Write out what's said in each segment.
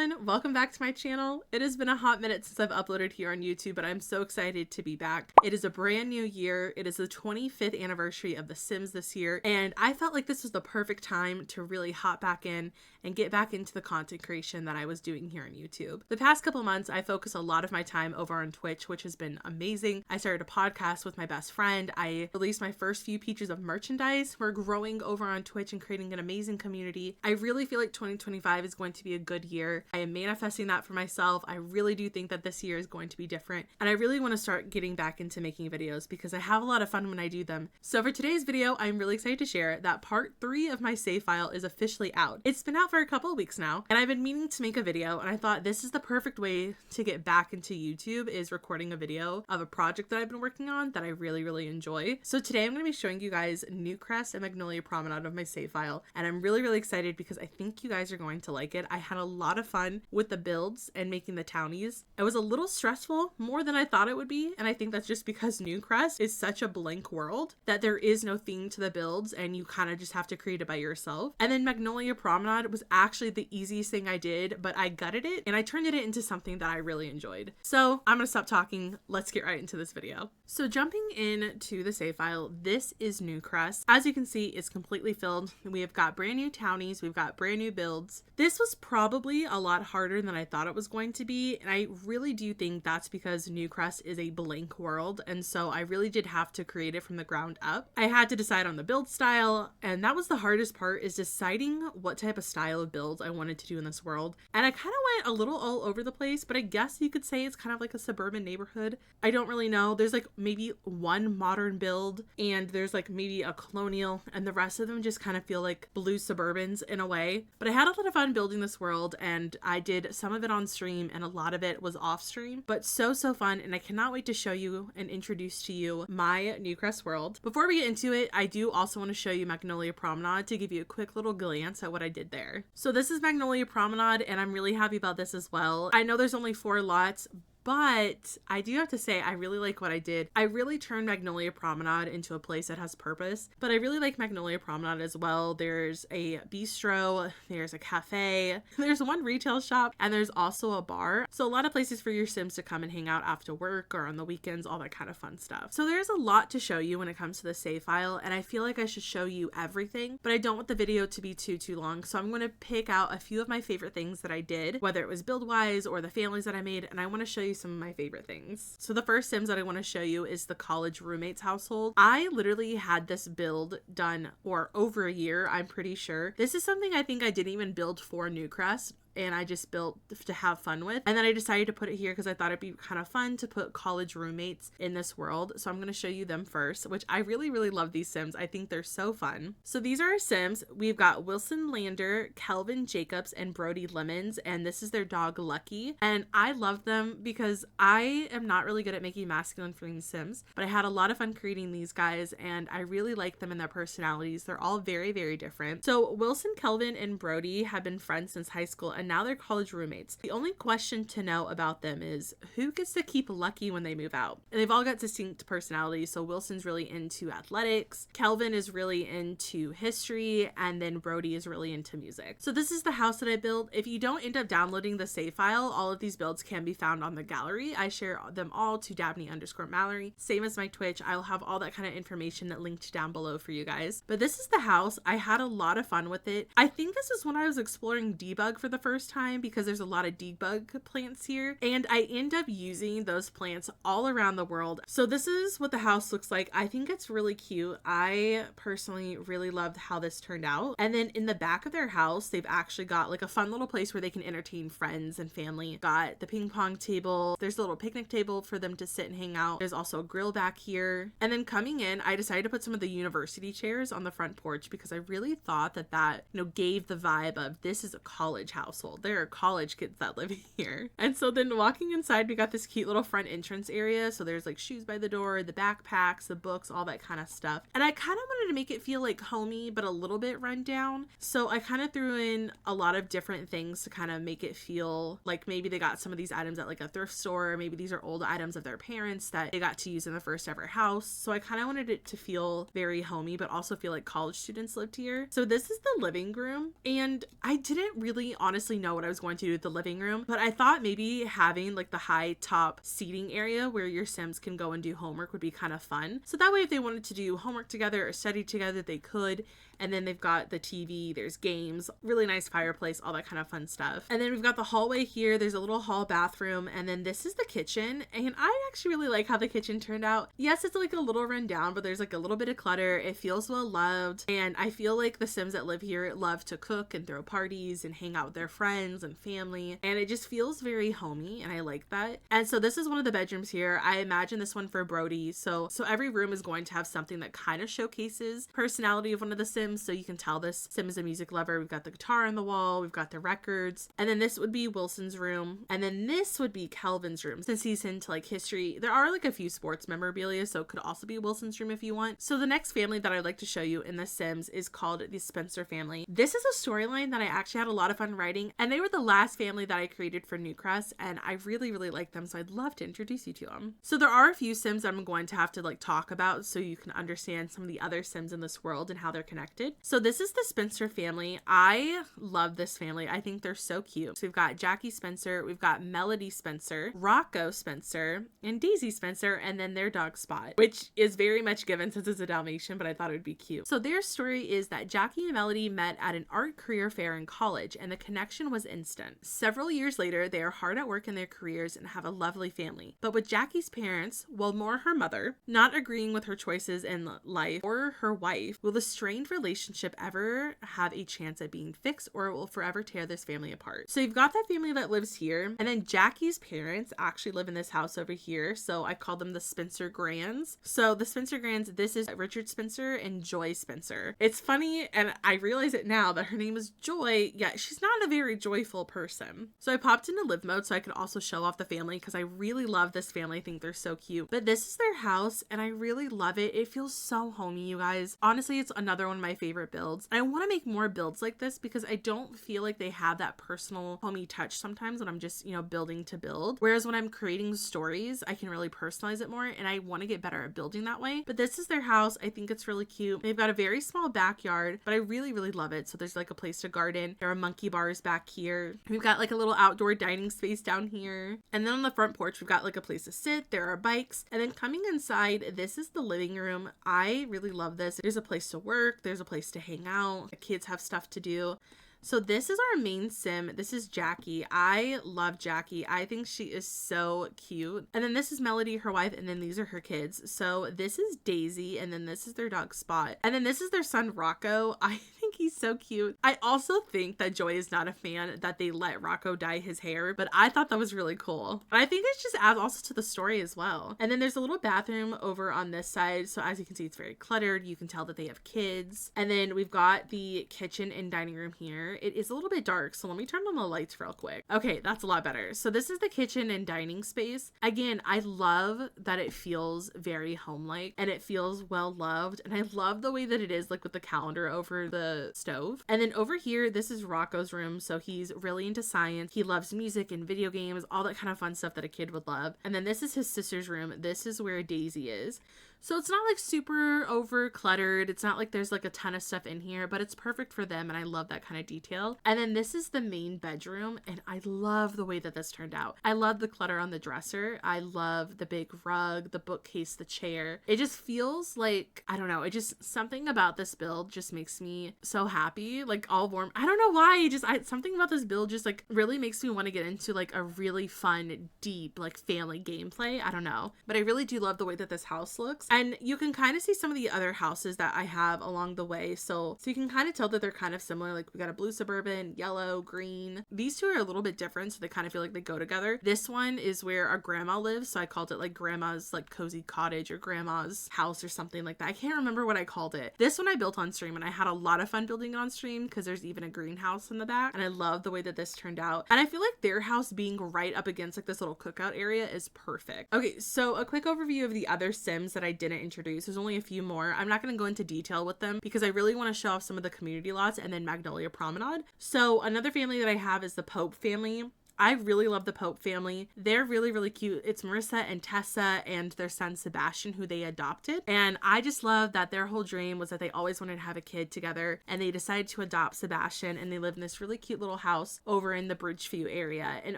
everyone, welcome back to my channel. It has been a hot minute since I've uploaded here on YouTube, but I'm so excited to be back. It is a brand new year. It is the 25th anniversary of The Sims this year, and I felt like this was the perfect time to really hop back in and get back into the content creation that I was doing here on YouTube. The past couple months, I focused a lot of my time over on Twitch, which has been amazing. I started a podcast with my best friend. I released my first few pieces of merchandise. We're growing over on Twitch and creating an amazing community. I really feel like 2025 is going to be a good year. I am manifesting that for myself. I really do think that this year is going to be different, and I really want to start getting back into making videos because I have a lot of fun when I do them. So for today's video, I'm really excited to share that part 3 of my save file is officially out. It's been out for a couple of weeks now, and I've been meaning to make a video, and I thought this is the perfect way to get back into YouTube, is recording a video of a project that I've been working on that I really enjoy. So today I'm going to be showing you guys Newcrest and Magnolia Promenade of my save file, and I'm really excited because I think you guys are going to like it. I had a lot of fun with the builds and making the townies. It was a little stressful, more than I thought it would be, and I think that's just because Newcrest is such a blank world that there is no theme to the builds and you kind of just have to create it by yourself. And then Magnolia Promenade was actually the easiest thing I did, but I gutted it and I turned it into something that I really enjoyed. So I'm gonna stop talking. Let's get right into this video. So jumping into the save file, this is Newcrest. As you can see, it's completely filled. We have got brand new townies, we've got brand new builds. This was probably a lot harder than I thought it was going to be, and I really do think that's because Newcrest is a blank world, and so I really did have to create it from the ground up. I had to decide on the build style, and that was the hardest part, is deciding what type of style of build I wanted to do in this world. And I kind of went a little all over the place, but I guess you could say it's kind of like a suburban neighborhood. I don't really know. There's like maybe one modern build, and there's like maybe a colonial, and the rest of them just kind of feel like blue suburbans in a way. But I had a lot of fun building this world, and I did some of it on stream and a lot of it was off stream, but so fun, and I cannot wait to show you and introduce to you my Newcrest world. Before we get into it, I do also want to show you Magnolia Promenade to give you a quick little glance at what I did there. So this is Magnolia Promenade, and I'm really happy about this as well. I know there's only 4 lots, but I do have to say I really like what I did. I really turned Magnolia Promenade into a place that has purpose, but I really like Magnolia Promenade as well. There's a bistro, there's a cafe, there's one retail shop, and there's also a bar. So a lot of places for your Sims to come and hang out after work or on the weekends, all that kind of fun stuff. So there's a lot to show you when it comes to the save file, and I feel like I should show you everything, but I don't want the video to be too long. So I'm going to pick out a few of my favorite things that I did, whether it was build wise or the families that I made, and I want to show you some of my favorite things. So the first Sims that I want to show you is the college roommates household. I literally had this build done for over a year, I'm pretty sure. This is something I think I didn't even build for Newcrest, and I just built to have fun with. And then I decided to put it here because I thought it'd be kind of fun to put college roommates in this world. So I'm going to show you them first, which I really love these Sims. I think they're so fun. So these are our Sims. We've got Wilson Lander, Kelvin Jacobs, and Brody Lemons, and this is their dog Lucky. And I love them because I am not really good at making masculine feeling Sims, but I had a lot of fun creating these guys, and I really like them and their personalities. They're all very different. So Wilson, Kelvin, and Brody have been friends since high school, and now they're college roommates. The only question to know about them is who gets to keep Lucky when they move out. And they've all got distinct personalities. So Wilson's really into athletics, Kelvin is really into history, and then Brody is really into music. So this is the house that I built. If you don't end up downloading the save file, all of these builds can be found on the gallery. I share them all to Dabney_Mallory. Same as my Twitch. I'll have all that kind of information linked down below for you guys. But this is the house. I had a lot of fun with it. I think this is when I was exploring debug for the first time because there's a lot of debug plants here, and I end up using those plants all around the world. So this is what the house looks like. I think it's really cute. I personally really loved how this turned out. And then in the back of their house, they've actually got like a fun little place where they can entertain friends and family. Got the ping pong table. There's a little picnic table for them to sit and hang out. There's also a grill back here. And then coming in, I decided to put some of the university chairs on the front porch because I really thought that gave the vibe of this is a college household. There are college kids that live here. And so then walking inside, we got this cute little front entrance area. So there's like shoes by the door, the backpacks, the books, all that kind of stuff. And I kind of wanted to make it feel like homey, but a little bit run down. So I kind of threw in a lot of different things to kind of make it feel like maybe they got some of these items at like a thrift store, or maybe these are old items of their parents that they got to use in the first ever house. So I kind of wanted it to feel very homey, but also feel like college students lived here. So this is the living room, and I didn't really honestly obviously know what I was going to do with the living room, but I thought maybe having like the high top seating area where your Sims can go and do homework would be kind of fun. So that way if they wanted to do homework together or study together, they could. And then they've got the TV, there's games, really nice fireplace, all that kind of fun stuff. And then we've got the hallway here. There's a little hall bathroom. And then this is the kitchen. And I actually really like how the kitchen turned out. Yes, it's like a little run down, but there's like a little bit of clutter. It feels well loved. And I feel like the Sims that live here love to cook and throw parties and hang out with their friends and family. And it just feels very homey. And I like that. And so this is one of the bedrooms here. I imagine this one for Brody. So every room is going to have something that kind of showcases personality of one of the Sims. So you can tell this Sim is a music lover. We've got the guitar on the wall. We've got the records. And then this would be Wilson's room. And then this would be Kelvin's room. Since he's into like history, there are like a few sports memorabilia. So it could also be Wilson's room if you want. So the next family that I'd like to show you in the Sims is called the Spencer family. This is a storyline that I actually had a lot of fun writing. And they were the last family that I created for Newcrest. And I really, really like them. So I'd love to introduce you to them. So there are a few Sims that I'm going to have to like talk about so you can understand some of the other Sims in this world and how they're connected. So this is the Spencer family. I love this family. I think they're so cute. So we've got Jackie Spencer, we've got Melody Spencer, Rocco Spencer, and Daisy Spencer, and then their dog Spot, which is very much given since it's a Dalmatian, but I thought it would be cute. So their story is that Jackie and Melody met at an art career fair in college, and the connection was instant. Several years later, they are hard at work in their careers and have a lovely family. But with Jackie's parents, well, more her mother, not agreeing with her choices in life, or her wife, will the strained relationship ever have a chance at being fixed, or it will forever tear this family apart. So you've got that family that lives here, and then Jackie's parents actually live in this house over here. So I call them the Spencer Grands. So the Spencer Grands, this is Richard Spencer and Joy Spencer. It's funny, and I realize it now that her name is Joy. Yeah, she's not a very joyful person. So I popped into live mode so I could also show off the family because I really love this family. I think they're so cute. But this is their house, and I really love it. It feels so homey, you guys. Honestly, it's another one of my favorite builds. I want to make more builds like this because I don't feel like they have that personal homey touch sometimes when I'm just, building to build. Whereas when I'm creating stories, I can really personalize it more, and I want to get better at building that way. But this is their house. I think it's really cute. They've got a very small backyard, but I really, really love it. So there's like a place to garden. There are monkey bars back here. We've got like a little outdoor dining space down here. And then on the front porch, we've got like a place to sit. There are bikes. And then coming inside, this is the living room. I really love this. There's a place to work. There's a place to hang out. The kids have stuff to do. So this is our main Sim. This is Jackie. I love Jackie. I think she is so cute. And then this is Melody, her wife, and then these are her kids. So this is Daisy, and then this is their dog Spot. And then this is their son Rocco. I think he's so cute. I also think that Joy is not a fan that they let Rocco dye his hair, but I thought that was really cool. And I think it just adds also to the story as well. And then there's a little bathroom over on this side. So as you can see, it's very cluttered. You can tell that they have kids. And then we've got the kitchen and dining room here. It is a little bit dark, so let me turn on the lights real quick. Okay, that's a lot better. So this is the kitchen and dining space. Again, I love that it feels very home-like and it feels well loved, and I love the way that it is like with the calendar over the stove. And then over here, this is Rocco's room. So he's really into science. He loves music and video games, all that kind of fun stuff that a kid would love. And then this is his sister's room. This is where Daisy is. So it's not like super over cluttered. It's not like there's like a ton of stuff in here, but it's perfect for them. And I love that kind of detail. And then this is the main bedroom. And I love the way that this turned out. I love the clutter on the dresser. I love the big rug, the bookcase, the chair. It just feels like, I don't know, it just, something about this build just makes me so happy, like all warm. I don't know why, something about this build just like really makes me want to get into like a really fun, deep, like family gameplay. I don't know, but I really do love the way that this house looks. And you can kind of see some of the other houses that I have along the way. So you can kind of tell that they're kind of similar. Like we got a blue Suburban, yellow, green. These two are a little bit different, so they kind of feel like they go together. This one is where our grandma lives. So I called it like grandma's like cozy cottage or grandma's house or something like that. I can't remember what I called it. This one I built on stream, and I had a lot of fun building it on stream because there's even a greenhouse in the back. And I love the way that this turned out. And I feel like their house being right up against like this little cookout area is perfect. Okay, so a quick overview of the other Sims that I didn't introduce. There's only a few more. I'm not going to go into detail with them because I really want to show off some of the community lots and then Magnolia Promenade. So another family that I have is the Pope family. I really love the Pope family. They're really, really cute. It's Marissa and Tessa and their son Sebastian, who they adopted. And I just love that their whole dream was that they always wanted to have a kid together, and they decided to adopt Sebastian, and they live in this really cute little house over in the Bridgeview area. And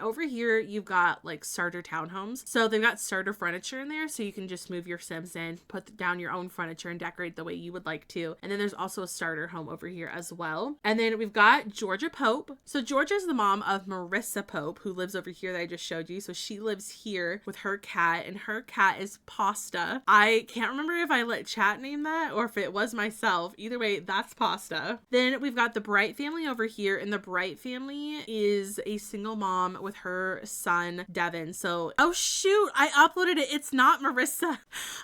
over here you've got like starter townhomes. So they've got starter furniture in there, so you can just move your Sims in, put down your own furniture and decorate the way you would like to. And then there's also a starter home over here as well. And then we've got Georgia Pope. So Georgia is the mom of Marissa Pope, who lives over here that I just showed you. So she lives here with her cat, and her cat is Pasta. I can't remember if I let chat name that or if it was myself. Either way, that's Pasta. Then we've got the Bright family over here, and the Bright family is a single mom with her son Devin. So, oh shoot, I uploaded it. It's not Marissa.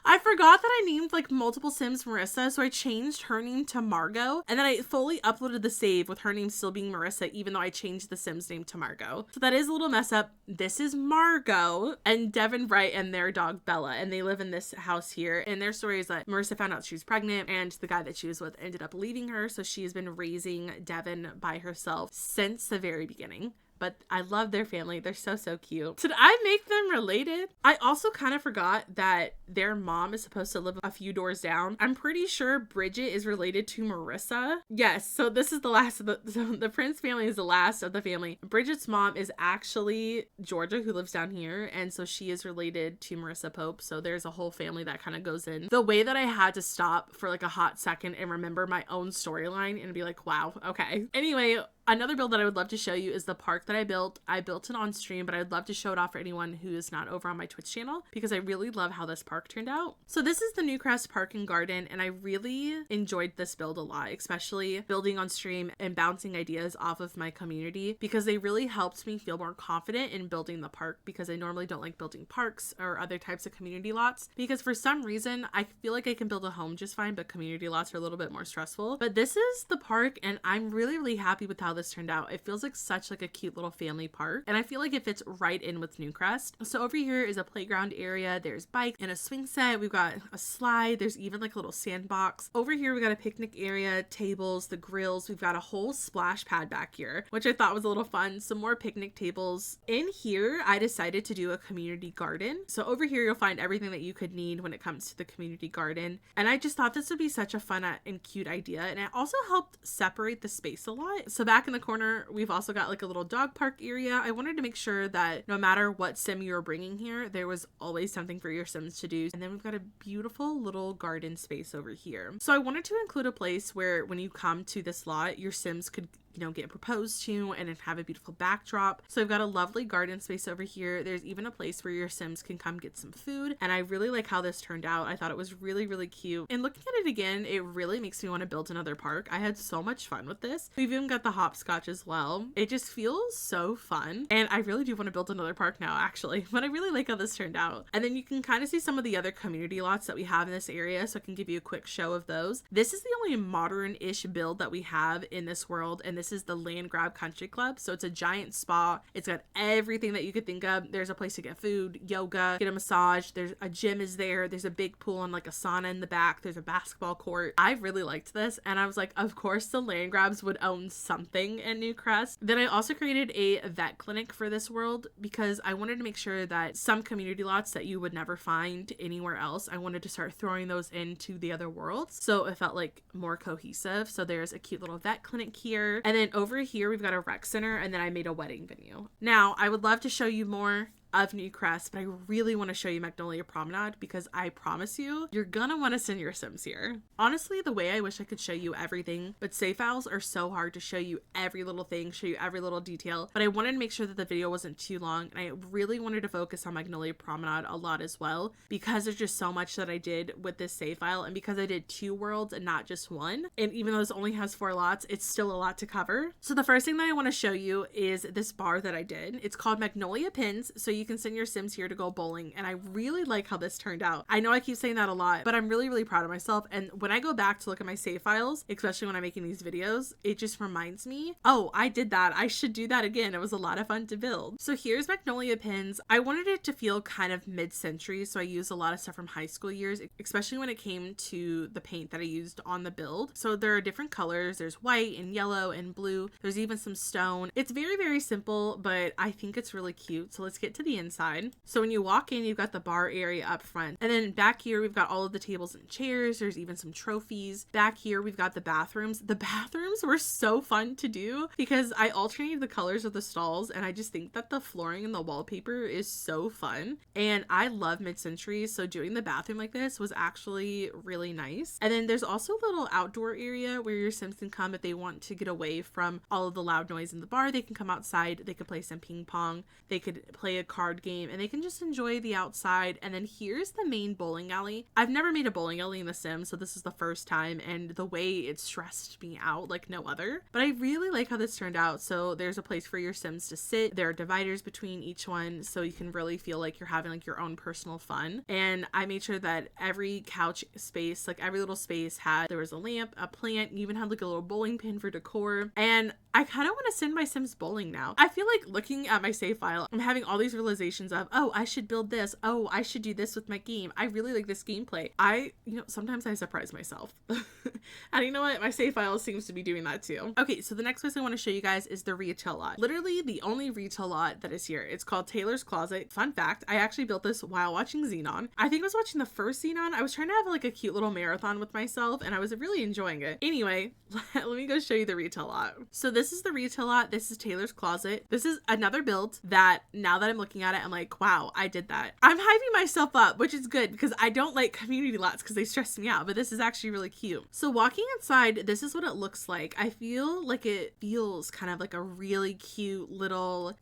I forgot that I named like multiple Sims Marissa, so I changed her name to Margot, and then I fully uploaded the save with her name still being Marissa, even though I changed the Sims name to Margot. So that is a little mess up. This is Margot and Devin Bright and their dog Bella, and they live in this house here. And their story is that Marissa found out she was pregnant, and the guy that she was with ended up leaving her, so she has been raising Devin by herself since the very beginning. But I love their family. They're so, so cute. Did I make them related? I also kind of forgot that their mom is supposed to live a few doors down. I'm pretty sure Bridget is related to Marissa. Yes, so this is the last of the Prince family is the last of the family. Bridget's mom is actually Georgia, who lives down here, and so she is related to Marissa Pope. So there's a whole family that kind of goes in. The way that I had to stop for like a hot second and remember my own storyline and be like, wow, okay. Anyway, another build that I would love to show you is the park that I built. I built it on stream, but I'd love to show it off for anyone who is not over on my Twitch channel because I really love how this park turned out. So this is the Newcrest Park and Garden, and I really enjoyed this build a lot, especially building on stream and bouncing ideas off of my community because they really helped me feel more confident in building the park because I normally don't like building parks or other types of community lots because for some reason I feel like I can build a home just fine, but community lots are a little bit more stressful. But this is the park, and I'm really, really happy with how this turned out. It feels like such like a cute little family park, and I feel like it fits right in with Newcrest. So over here is a playground area. There's bike and a swing set. We've got a slide. There's even like a little sandbox. Over here we got a picnic area, tables, the grills. We've got a whole splash pad back here, which I thought was a little fun. Some more picnic tables. In here I decided to do a community garden. So over here you'll find everything that you could need when it comes to the community garden, and I just thought this would be such a fun and cute idea, and it also helped separate the space a lot. So back in the corner we've also got like a little dog park area. I wanted to make sure that no matter what sim you were bringing here, there was always something for your Sims to do. And then we've got a beautiful little garden space over here. So I wanted to include a place where when you come to this lot, your Sims could get proposed to and have a beautiful backdrop. So I've got a lovely garden space over here. There's even a place where your Sims can come get some food, and I really like how this turned out. I thought it was really, really cute, and looking at it again, it really makes me want to build another park. I had so much fun with this. We've even got the hopscotch as well. It just feels so fun, and I really do want to build another park now actually, but I really like how this turned out. And then you can kind of see some of the other community lots that we have in this area, so I can give you a quick show of those. This is the only modern-ish build that we have in this world, and this is the Land Grab Country Club. So it's a giant spa. It's got everything that you could think of. There's a place to get food, yoga, get a massage. There's a gym is there. There's a big pool and like a sauna in the back. There's a basketball court. I really liked this, and I was like, of course the Land Grabs would own something in Newcrest. Then I also created a vet clinic for this world because I wanted to make sure that some community lots that you would never find anywhere else, I wanted to start throwing those into the other worlds, so it felt like more cohesive. So there's a cute little vet clinic here, and then over here we've got a rec center, and then I made a wedding venue. Now I would love to show you more of Newcrest, but I really want to show you Magnolia Promenade because I promise you, you're gonna want to send your Sims here. Honestly, the way I wish I could show you everything, but save files are so hard to show you every little thing, show you every little detail, but I wanted to make sure that the video wasn't too long, and I really wanted to focus on Magnolia Promenade a lot as well because there's just so much that I did with this save file, and because I did 2 worlds and not just 1, and even though this only has 4 lots, it's still a lot to cover. So the first thing that I want to show you is this bar that I did. It's called Magnolia Pins, so you can send your Sims here to go bowling, and I really like how this turned out. I know I keep saying that a lot, but I'm really, really proud of myself. And when I go back to look at my save files, especially when I'm making these videos, it just reminds me, oh, I did that. I should do that again. It was a lot of fun to build. So here's Magnolia pins. I wanted it to feel kind of mid-century, so I used a lot of stuff from high school years, especially when it came to the paint that I used on the build. So there are different colors. There's white and yellow and blue. There's even some stone. It's very, very simple, but I think it's really cute. So let's get to the inside. So when you walk in, you've got the bar area up front. And then back here, we've got all of the tables and chairs. There's even some trophies. Back here, we've got the bathrooms. The bathrooms were so fun to do because I alternated the colors of the stalls, and I just think that the flooring and the wallpaper is so fun. And I love mid-century, so doing the bathroom like this was actually really nice. And then there's also a little outdoor area where your Sims can come if they want to get away from all of the loud noise in the bar. They can come outside, they could play some ping pong, they could play a card game, and they can just enjoy the outside. And then here's the main bowling alley. I've never made a bowling alley in The Sims, so this is the first time, and the way it stressed me out like no other. But I really like how this turned out. So there's a place for your Sims to sit. There are dividers between each one, so you can really feel like you're having like your own personal fun. And I made sure that every couch space, like every little space there was a lamp, a plant, you even had like a little bowling pin for decor. And I kind of want to send my Sims bowling now. I feel like looking at my save file, I'm having all these realizations of, oh, I should build this. Oh, I should do this with my game. I really like this gameplay. Sometimes I surprise myself. And you know what? My save file seems to be doing that too. Okay, so the next place I want to show you guys is the retail lot. Literally the only retail lot that is here. It's called Taylor's Closet. Fun fact, I actually built this while watching Xenon. I think I was watching the first Xenon. I was trying to have like a cute little marathon with myself, and I was really enjoying it. Anyway, let me go show you the retail lot. So this is the retail lot. This is Taylor's Closet. This is another build that now that I'm looking at it, I'm like, wow, I did that. I'm hyping myself up, which is good because I don't like community lots because they stress me out, but this is actually really cute. So walking inside, this is what it looks like. I feel like it feels kind of like a really cute little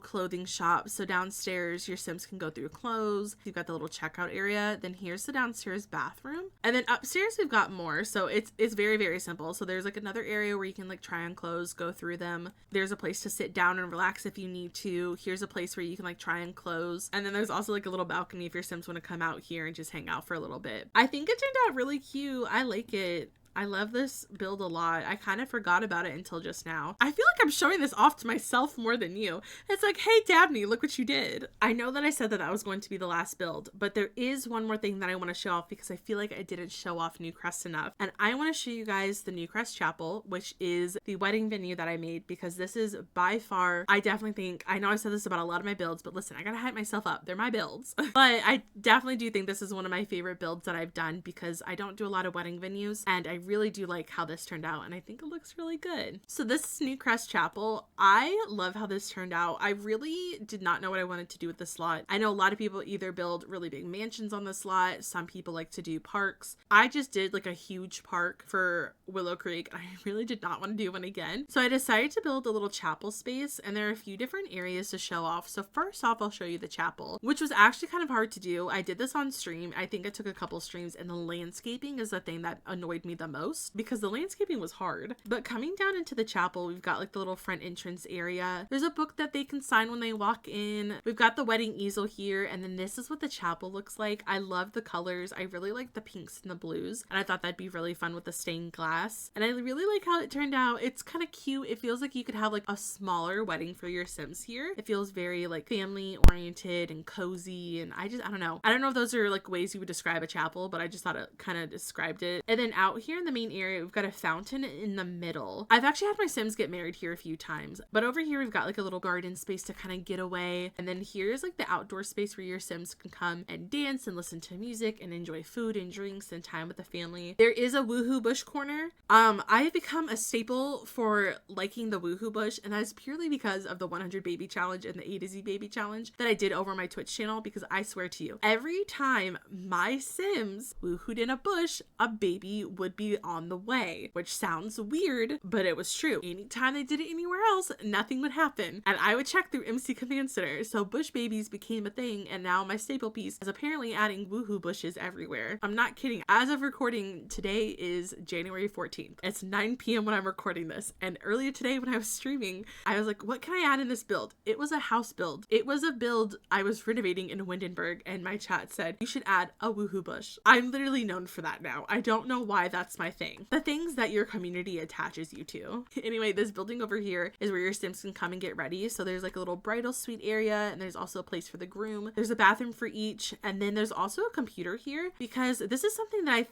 clothing shop. So downstairs, your Sims can go through clothes. You've got the little checkout area. Then here's the downstairs bathroom. And then upstairs, we've got more. So it's very, very simple. So there's like another area where you can like try on clothes, go through them. There's a place to sit down and relax if you need to. Here's a place where you can like try on clothes. And then there's also like a little balcony if your Sims want to come out here and just hang out for a little bit. I think it turned out really cute. I like it. I love this build a lot. I kind of forgot about it until just now. I feel like I'm showing this off to myself more than you. It's like, hey, Dabney, look what you did. I know that I said that was going to be the last build, but there is one more thing that I want to show off because I feel like I didn't show off Newcrest enough. And I want to show you guys the Newcrest Chapel, which is the wedding venue that I made, because this is by far, I definitely think, I know I said this about a lot of my builds, but listen, I gotta hype myself up. They're my builds. But I definitely do think this is one of my favorite builds that I've done because I don't do a lot of wedding venues, and I really do like how this turned out, and I think it looks really good. So this is Newcrest Chapel. I love how this turned out. I really did not know what I wanted to do with this lot. I know a lot of people either build really big mansions on this lot. Some people like to do parks. I just did like a huge park for Willow Creek. I really did not want to do one again. So I decided to build a little chapel space, and there are a few different areas to show off. So first off, I'll show you the chapel, which was actually kind of hard to do. I did this on stream. I think it took a couple streams, and the landscaping is the thing that annoyed me the most because the landscaping was hard. But coming down into the chapel, we've got like the little front entrance area. There's a book that they can sign when they walk in. We've got the wedding easel here, and then this is what the chapel looks like. I love the colors. I really like the pinks and the blues, and I thought that'd be really fun with the stained glass. And I really like how it turned out. It's kind of cute. It feels like you could have like a smaller wedding for your Sims here. It feels very like family oriented and cozy, and I don't know. I don't know if those are like ways you would describe a chapel, but I just thought it kind of described it. And then out here in the main area, we've got a fountain in the middle. I've actually had my Sims get married here a few times, but over here we've got like a little garden space to kind of get away. And then here's like the outdoor space where your Sims can come and dance and listen to music and enjoy food and drinks and time with the family. There is a woohoo bush corner. I have become a staple for liking the woohoo bush, and that is purely because of the 100 baby challenge and the A to Z baby challenge that I did over my Twitch channel, because I swear to you, every time my Sims woohooed in a bush, a baby would be be on the way, which sounds weird, but it was true. Anytime they did it anywhere else, nothing would happen. And I would check through MC Command Center. So bush babies became a thing, and now my staple piece is apparently adding woohoo bushes everywhere. I'm not kidding. As of recording, today is January 14th. It's 9 p.m. when I'm recording this. And earlier today when I was streaming, I was like, what can I add in this build? It was a house build. It was a build I was renovating in Windenburg, and my chat said, you should add a woohoo bush. I'm literally known for that now. I don't know why that's my thing. The things that your community attaches you to. Anyway, this building over here is where your Sims can come and get ready. So there's like a little bridal suite area, and there's also a place for the groom. There's a bathroom for each, and then there's also a computer here, because this is something that I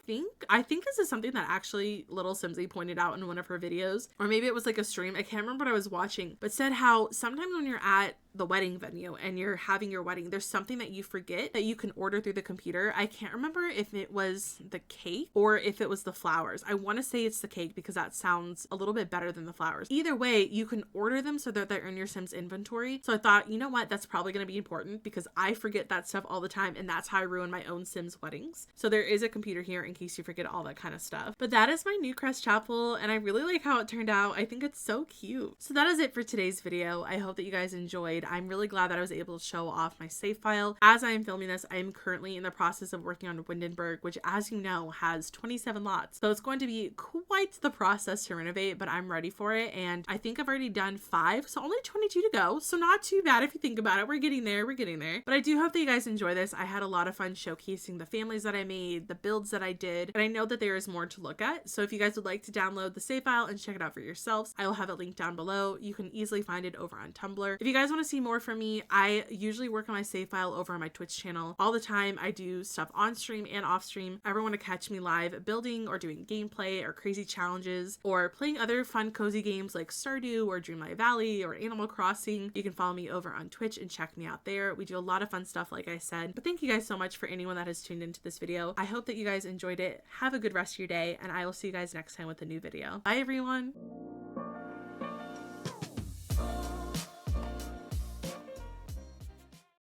think this is something that actually Little Simsy pointed out in one of her videos, or maybe it was like a stream. I can't remember what I was watching, but said how sometimes when you're at the wedding venue and you're having your wedding, there's something that you forget that you can order through the computer. I can't remember if it was the cake or if it was the flowers. I want to say it's the cake because that sounds a little bit better than the flowers. Either way, you can order them so that they're in your Sims inventory. So I thought, you know what, that's probably going to be important because I forget that stuff all the time, and that's how I ruin my own Sims weddings. So there is a computer here in case you forget all that kind of stuff. But that is my Newcrest chapel, and I really like how it turned out. I think it's so cute. So that is it for today's video. I hope that you guys enjoyed. I'm really glad that I was able to show off my save file. As I am filming this, I am currently in the process of working on Windenburg, which, as you know, has 27 lots. So it's going to be quite the process to renovate, but I'm ready for it. And I think I've already done 5, so only 22 to go. So not too bad if you think about it. We're getting there. We're getting there. But I do hope that you guys enjoy this. I had a lot of fun showcasing the families that I made, the builds that I did, and I know that there is more to look at. So if you guys would like to download the save file and check it out for yourselves, I will have it linked down below. You can easily find it over on Tumblr. If you guys want to see more from me, I usually work on my save file over on my Twitch channel all the time. I do stuff on stream and off stream. Ever want to catch me live building or doing gameplay or crazy challenges or playing other fun cozy games like Stardew or Dreamlight Valley or Animal Crossing, you can follow me over on Twitch and check me out there. We do a lot of fun stuff, like I said. But thank you guys so much for anyone that has tuned into this video. I hope that you guys enjoyed it. Have a good rest of your day, and I will see you guys next time with a new video. Bye everyone.